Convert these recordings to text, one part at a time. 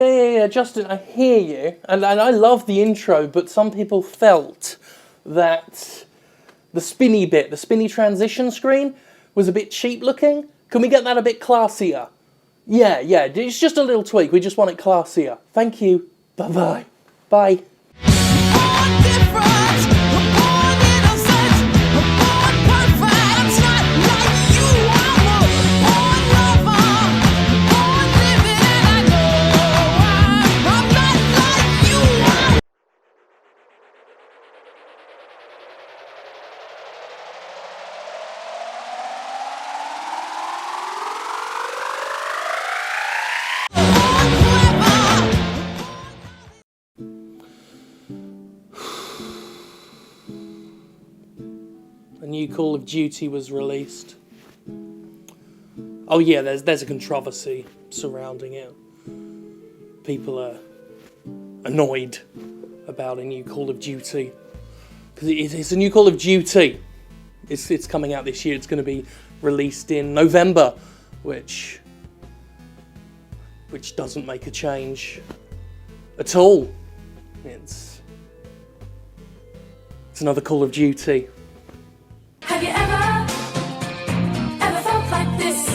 Yeah, Justin, I hear you, and I love the intro, but some people felt that the spinny bit, the spinny transition screen, was a bit cheap looking. Can we get that a bit classier? Yeah, it's just a little tweak, we just want it classier. Thank you, bye-bye. Bye. A new Call of Duty was released. Oh yeah, there's a controversy surrounding it. People are annoyed about a new Call of Duty. Because it's a new Call of Duty. It's coming out this year. It's going to be released in November, which doesn't make a change at all. It's another Call of Duty. Have you ever felt like this?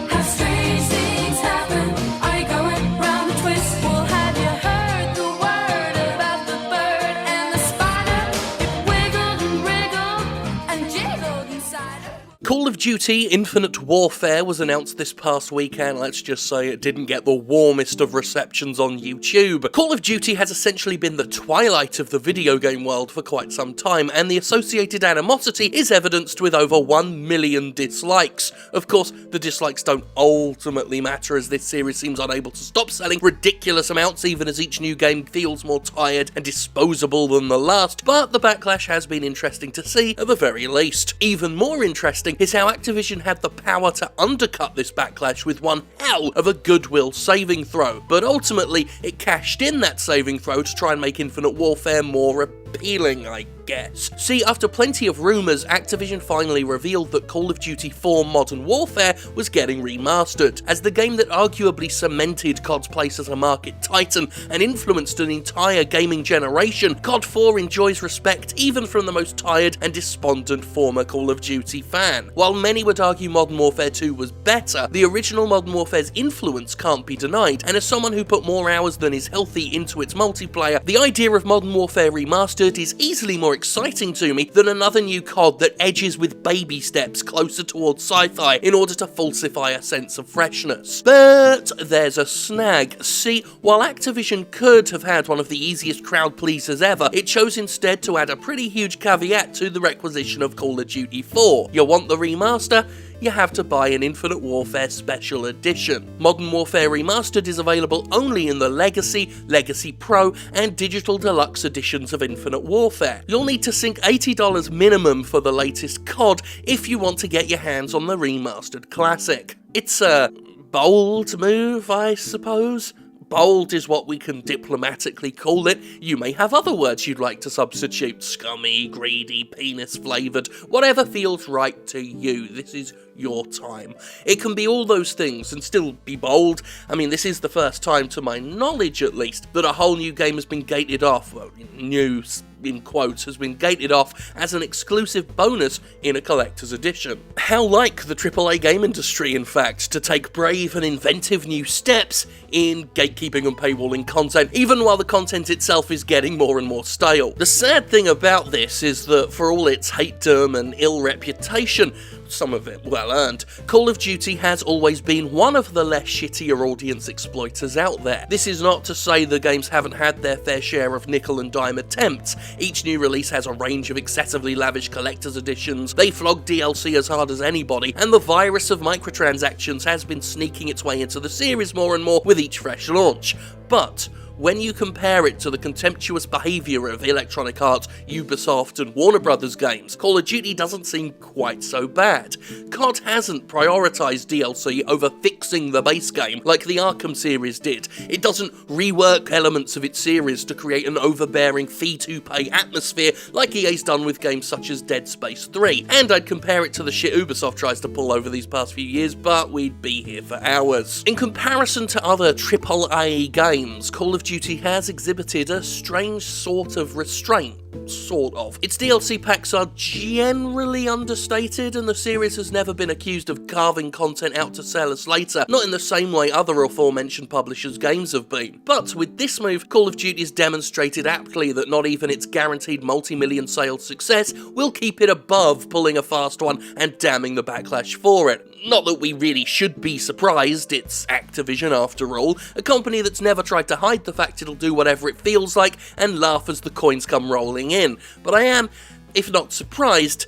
How strange things happen. Are you going round the twist? Well, have you heard the word about the bird and the spider? It wiggled and wriggled and jiggled inside her. Call of Duty Infinite Warfare was announced this past weekend. Let's just say it didn't get the warmest of receptions on YouTube. Call of Duty has essentially been the twilight of the video game world for quite some time, and the associated animosity is evidenced with over 1 million dislikes. Of course, the dislikes don't ultimately matter, as this series seems unable to stop selling ridiculous amounts even as each new game feels more tired and disposable than the last, but the backlash has been interesting to see at the very least. Even more interesting is how Activision had the power to undercut this backlash with one hell of a goodwill saving throw, but ultimately it cashed in that saving throw to try and make Infinite Warfare more appealing, I guess. See, after plenty of rumours, Activision finally revealed that Call of Duty 4 Modern Warfare was getting remastered. As the game that arguably cemented COD's place as a market titan and influenced an entire gaming generation, COD 4 enjoys respect even from the most tired and despondent former Call of Duty fan. While many would argue Modern Warfare 2 was better, the original Modern Warfare's influence can't be denied, and as someone who put more hours than is healthy into its multiplayer, the idea of Modern Warfare Remastered is easily more exciting to me than another new COD that edges with baby steps closer towards sci-fi in order to falsify a sense of freshness. But there's a snag. See, while Activision could have had one of the easiest crowd pleasers ever, it chose instead to add a pretty huge caveat to the requisition of Call of Duty 4. You want the remaster? You have to buy an Infinite Warfare Special Edition. Modern Warfare Remastered is available only in the Legacy, Legacy Pro, and Digital Deluxe editions of Infinite Warfare. You'll need to sink $80 minimum for the latest COD if you want to get your hands on the Remastered Classic. It's a bold move, I suppose. Bold is what we can diplomatically call it. You may have other words you'd like to substitute. Scummy, greedy, penis-flavoured, whatever feels right to you. This is your time. It can be all those things and still be bold. I mean, this is the first time, to my knowledge at least, that a whole new game has been gated off, well, new in quotes, has been gated off as an exclusive bonus in a collector's edition. How like the AAA game industry, in fact, to take brave and inventive new steps in gatekeeping and paywalling content, even while the content itself is getting more and more stale. The sad thing about this is that for all its hatedom and ill reputation, some of it well earned, Call of Duty has always been one of the less shittier audience exploiters out there. This is not to say the games haven't had their fair share of nickel and dime attempts. Each new release has a range of excessively lavish collector's editions, they flog DLC as hard as anybody, and the virus of microtransactions has been sneaking its way into the series more and more with each fresh launch. But when you compare it to the contemptuous behaviour of Electronic Arts, Ubisoft and Warner Brothers games, Call of Duty doesn't seem quite so bad. COD hasn't prioritised DLC over fixing the base game like the Arkham series did. It doesn't rework elements of its series to create an overbearing fee-to-pay atmosphere like EA's done with games such as Dead Space 3. And I'd compare it to the shit Ubisoft tries to pull over these past few years, but we'd be here for hours. In comparison to other AAA games, Call of Duty has exhibited a strange sort of restraint. Sort of. Its DLC packs are generally understated, and the series has never been accused of carving content out to sell us later, not in the same way other aforementioned publishers' games have been. But with this move, Call of Duty has demonstrated aptly that not even its guaranteed multi-million sales success will keep it above pulling a fast one and damning the backlash for it. Not that we really should be surprised, it's Activision after all, a company that's never tried to hide the fact it'll do whatever it feels like and laugh as the coins come rolling in. But I am, if not surprised,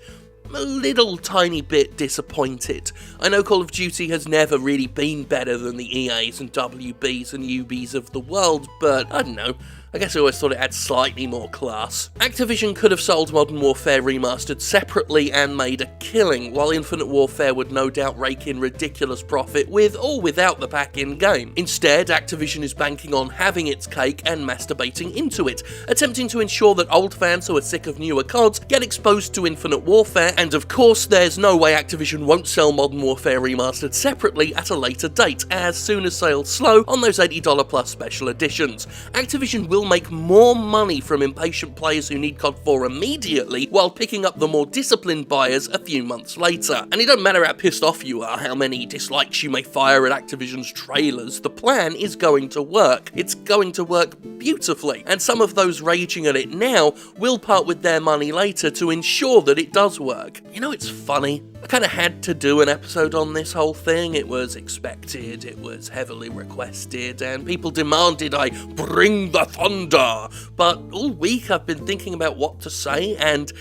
a little tiny bit disappointed. I know Call of Duty has never really been better than the EAs and WBs and UBs of the world, but I don't know. I guess I always thought it had slightly more class. Activision could have sold Modern Warfare Remastered separately and made a killing, while Infinite Warfare would no doubt rake in ridiculous profit with or without the pack in-game. Instead, Activision is banking on having its cake and masturbating into it, attempting to ensure that old fans who are sick of newer CODs get exposed to Infinite Warfare, and of course there's no way Activision won't sell Modern Warfare Remastered separately at a later date, as soon as sales slow on those $80 plus special editions. Activision will make more money from impatient players who need COD 4 immediately, while picking up the more disciplined buyers a few months later. And it doesn't matter how pissed off you are, how many dislikes you may fire at Activision's trailers, the plan is going to work. It's going to work beautifully, and some of those raging at it now will part with their money later to ensure that it does work. You know, it's funny. I kind of had to do an episode on this whole thing. It was expected, it was heavily requested, and people demanded I bring the thunder. But all week I've been thinking about what to say, and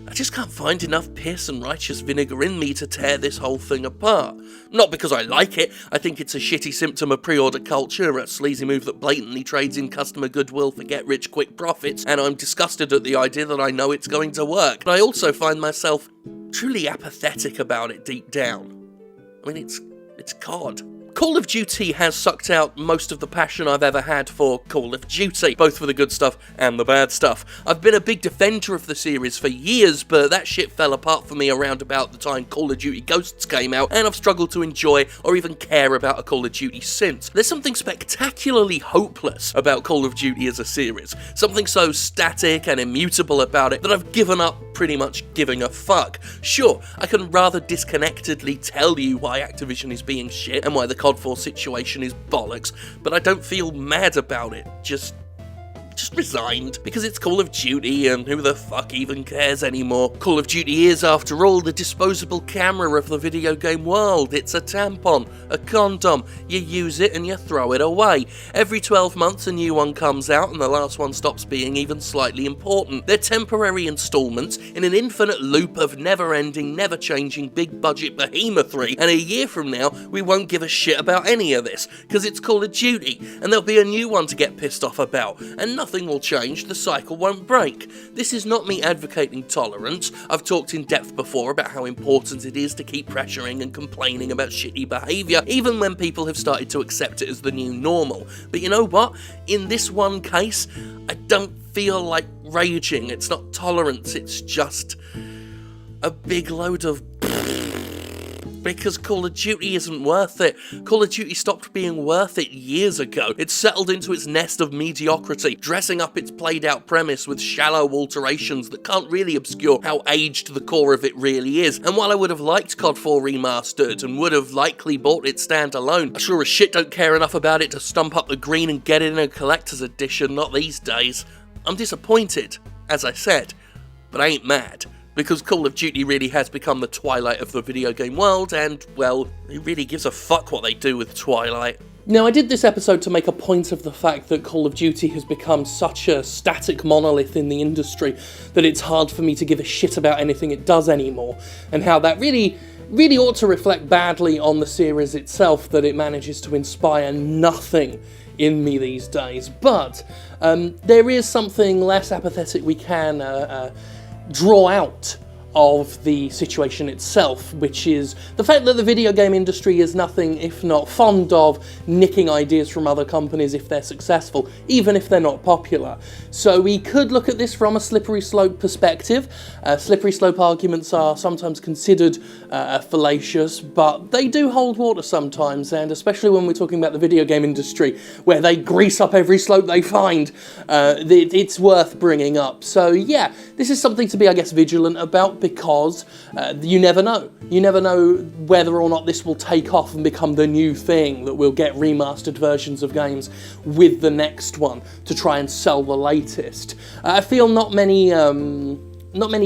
I just can't find enough piss and righteous vinegar in me to tear this whole thing apart. Not because I like it, I think it's a shitty symptom of pre-order culture, a sleazy move that blatantly trades in customer goodwill for get-rich-quick profits, and I'm disgusted at the idea that I know it's going to work. But I also find myself truly apathetic about it deep down. I mean, it's COD. Call of Duty has sucked out most of the passion I've ever had for Call of Duty, both for the good stuff and the bad stuff. I've been a big defender of the series for years, but that shit fell apart for me around about the time Call of Duty Ghosts came out, and I've struggled to enjoy or even care about a Call of Duty since. There's something spectacularly hopeless about Call of Duty as a series, something so static and immutable about it that I've given up pretty much giving a fuck. Sure, I can rather disconnectedly tell you why Activision is being shit and why the COD 4 situation is bollocks, but I don't feel mad about it, just resigned, because it's Call of Duty and who the fuck even cares anymore. Call of Duty is, after all, the disposable camera of the video game world. It's a tampon, a condom, you use it and you throw it away. Every 12 months a new one comes out and the last one stops being even slightly important. They're temporary installments in an infinite loop of never-ending, never-changing big-budget behemothry, and a year from now we won't give a shit about any of this, because it's Call of Duty, and there'll be a new one to get pissed off about, and nothing will change, the cycle won't break. This is not me advocating tolerance. I've talked in depth before about how important it is to keep pressuring and complaining about shitty behaviour, even when people have started to accept it as the new normal. But you know what? In this one case, I don't feel like raging. It's not tolerance, it's just a big load of because Call of Duty isn't worth it. Call of Duty stopped being worth it years ago. It settled into its nest of mediocrity, dressing up its played-out premise with shallow alterations that can't really obscure how aged the core of it really is. And while I would have liked COD 4 Remastered and would have likely bought it standalone, I sure as shit don't care enough about it to stump up the green and get it in a collector's edition, not these days. I'm disappointed, as I said, but I ain't mad. Because Call of Duty really has become the Twilight of the video game world, and, well, who really gives a fuck what they do with Twilight? Now, I did this episode to make a point of the fact that Call of Duty has become such a static monolith in the industry that it's hard for me to give a shit about anything it does anymore, and how that really ought to reflect badly on the series itself, that it manages to inspire nothing in me these days. But there is something less apathetic we can draw out of the situation itself, which is the fact that the video game industry is nothing if not fond of nicking ideas from other companies if they're successful, even if they're not popular. So we could look at this from a slippery slope perspective. Slippery slope arguments are sometimes considered fallacious, but they do hold water sometimes, and especially when we're talking about the video game industry, where they grease up every slope they find, it's worth bringing up. So yeah, this is something to be, I guess, vigilant about, because you never know. You never know whether or not this will take off and become the new thing, that we'll get remastered versions of games with the next one to try and sell the latest. I feel not many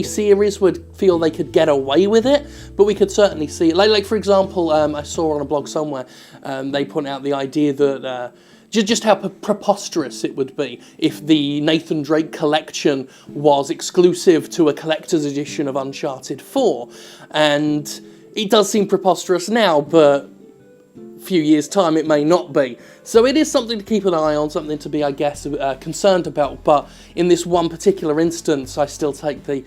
series would feel they could get away with it, but we could certainly see it. Like for example, I saw on a blog somewhere, they put out the idea that just how preposterous it would be if the Nathan Drake collection was exclusive to a collector's edition of Uncharted 4. And it does seem preposterous now, but a few years' time it may not be. So it is something to keep an eye on, something to be, I guess, concerned about. But in this one particular instance, I still take the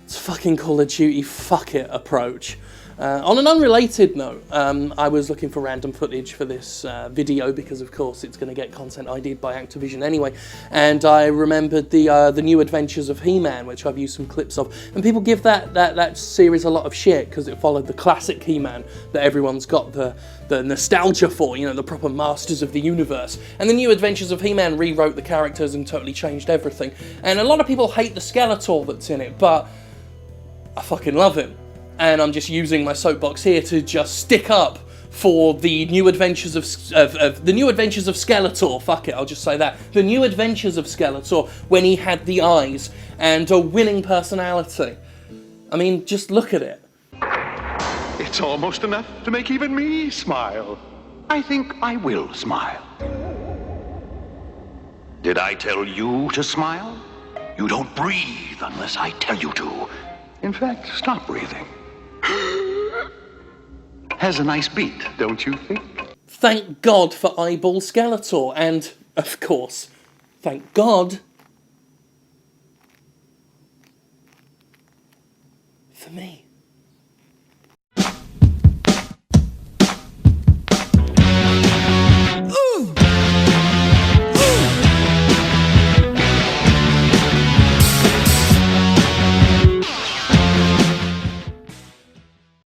"it's fucking Call of Duty, fuck it" approach. On an unrelated note, I was looking for random footage for this video because, of course, it's going to get content ID'd by Activision anyway, and I remembered the New Adventures of He-Man, which I've used some clips of, and people give that series a lot of shit because it followed the classic He-Man that everyone's got the nostalgia for, you know, the proper masters of the universe. And the New Adventures of He-Man rewrote the characters and totally changed everything. And a lot of people hate the Skeletor that's in it, but I fucking love him. And I'm just using my soapbox here to just stick up for the New Adventures of the New Adventures of Skeletor. Fuck it, I'll just say that. The New Adventures of Skeletor, when he had the eyes and a winning personality. I mean, just look at it. It's almost enough to make even me smile. I think I will smile. Did I tell you to smile? You don't breathe unless I tell you to. In fact, stop breathing. Has a nice beat, don't you think? Thank God for Eyeball Skeletor, and, of course, thank God for me.